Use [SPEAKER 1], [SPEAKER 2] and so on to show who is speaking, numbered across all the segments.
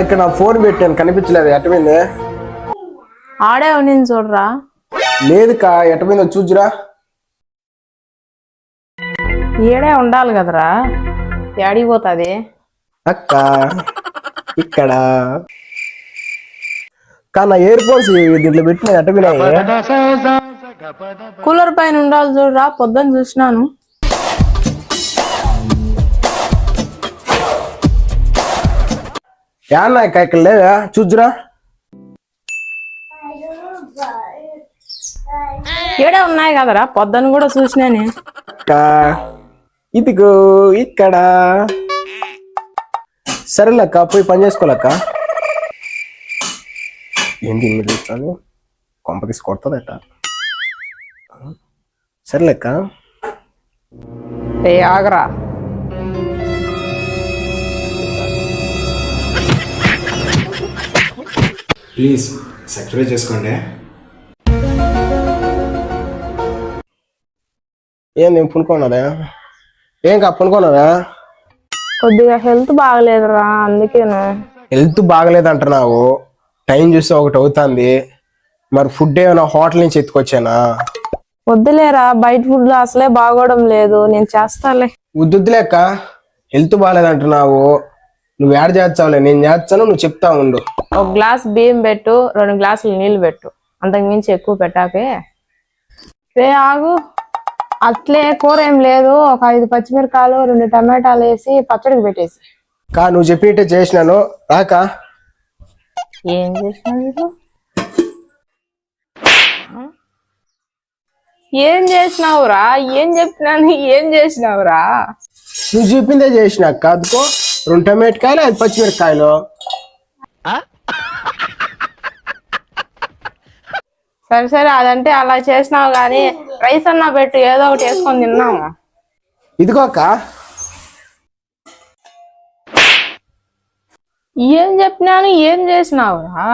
[SPEAKER 1] ఇక్కడ నా ఫోన్ పెట్టాను కనిపించలేదు ఎట్టమైంది
[SPEAKER 2] ఆడే ఉంది చూడరా
[SPEAKER 1] లేదు కా ఎట్టమైందో చూజురా
[SPEAKER 2] ఈడే ఉండాలి కదరా యాడికి పోతుంది
[SPEAKER 1] అక్క ఇక్కడ కా నా ఇయర్ ఫోన్స్ దీంట్లో పెట్టిన ఎట్టమైనాయి
[SPEAKER 2] కూలర్ పైన ఉండాలి చూడరా పొద్దున్న చూసినాను
[SPEAKER 1] యాన్నా ఇక్కడ లేదా చూజురా
[SPEAKER 2] ఈడే ఉన్నాయి కదరా పొద్దున్న కూడా చూసినానే
[SPEAKER 1] ఇదిగో ఇక్కడ సరేలక్క పోయి పని చేసుకోలేక్క ఏంటి మీరు చూస్తాను కొంపకి కొడుతుందట సరేలక్క
[SPEAKER 2] ఏ ఆగరా
[SPEAKER 1] ప్లీజ్ సబ్స్క్రైబ్ చేసుకోండి ఏం నేను పునుకున్నారా ఏం కా పునుకున్నారా
[SPEAKER 2] కొద్దిగా హెల్త్ బాగలేదురా అందుకేను
[SPEAKER 1] హెల్త్ బాగలేదంటున్నావు టైం చూస్తే ఒకటి అవుతుంది మరి ఫుడ్ ఏమైనా హోటల్ నుంచి ఎత్తుకొచ్చానా
[SPEAKER 2] వద్దులేరా బయట ఫుడ్ లో అసలే బాగోవడం లేదు నేను చేస్తాలే
[SPEAKER 1] వద్దులేక హెల్త్ బాగాలేదంటున్నావు నువ్వు యాడ్ చేస్తావులే నేను చేస్తాను నువ్వు చెప్తా ఉండు
[SPEAKER 2] ఒక గ్లాస్ బియ్యం పెట్టు 2 గ్లాసులు నీళ్లు పెట్టు అంతకు మించి ఎక్కువ పెట్టాకే రే ఆగు అట్లే కూర ఏం లేదు ఒక 5 పచ్చిమిరకాయలు 2 టమాటాలు వేసి పచ్చడికి పెట్టేసి
[SPEAKER 1] కా నువ్వు చెప్పినట్టే చేసినాను రాక
[SPEAKER 2] ఏం చేసినావు ఏం చేసినావురా ఏం చెప్పినాను ఏం చేసినావురా
[SPEAKER 1] నువ్వు చెప్పిందే చేసిన కాదుకో 2 టమాటకాయలు 5 పచ్చిమిరకాయలు
[SPEAKER 2] సరే సరే అదంటే అలా చేసినావు గానీ రైస్ అన్నా పెట్టు ఏదో ఒకటి వేసుకొని తిన్నాము
[SPEAKER 1] ఇదిగోక
[SPEAKER 2] ఏం చెప్పినాను ఏం చేసినావురా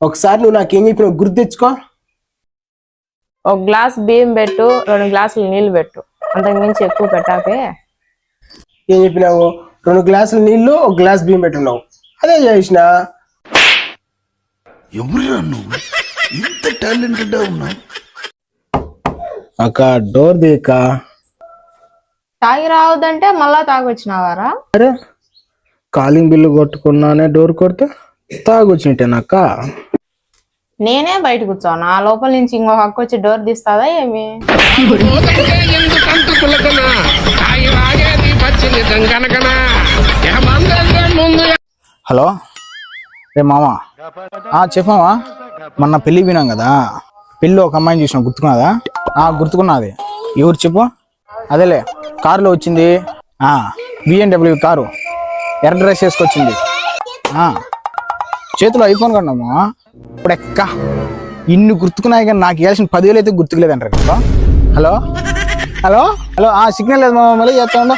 [SPEAKER 1] ఒకసారి నువ్వు నాకేం చెప్పినావు గుర్తు తెచ్చుకో
[SPEAKER 2] ఒక గ్లాస్ బియ్యం పెట్టు 2 గ్లాసులు నీళ్లు పెట్టు అంతకు మించి ఎక్కువ పెట్టాకే
[SPEAKER 1] ఏం చెప్పినావు 2 గ్లాసులు నీళ్లు 1 గ్లాస్ బియ్యం పెట్టున్నావు అదే చేసిన
[SPEAKER 3] ఎవరురా నువ్వు ఇంత టాలెంటెడ్ ఉన్నావు
[SPEAKER 1] అక్క డోర్ దేక
[SPEAKER 2] తాగి రావద్దంటే మళ్ళా తాగొచ్చినావారా
[SPEAKER 1] అరే కాలింగ్ బిల్లు కొట్టుకున్నానే డోర్ కొడితే తాగొచ్చినట్టేనక్క
[SPEAKER 2] నేనే బయట కూర్చోనా లోపల నుంచి ఇంకో హక్కు వచ్చి డోర్ తీస్తాదా ఏమి
[SPEAKER 4] హలో రే మామా చెప్పావా మొన్న పెళ్ళి వినాం కదా పెళ్ళి ఒక అమ్మాయిని చూసినా గుర్తుకున్నదా గుర్తుకున్నది ఎవరు చెప్పు అదేలే కారులో వచ్చింది BMW కారు ఎర్ర డ్రెస్ వేసుకొచ్చింది చేతిలో ఐఫోన్ కొన్నాము ఇప్పుడు ఎక్క ఇన్ని గుర్తుకున్నాయి కానీ నాకు ఇవ్వాల్సిన 10,000 అయితే గుర్తుకులేదంటారు హలో హలో హలో సిగ్నల్ లేదు మామ మళ్ళీ చేస్తా ఉందా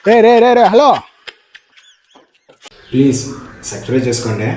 [SPEAKER 4] రే రే రే రే హలో
[SPEAKER 1] ప్లీజ్ సబ్స్క్రైబ్ చేసుకోండి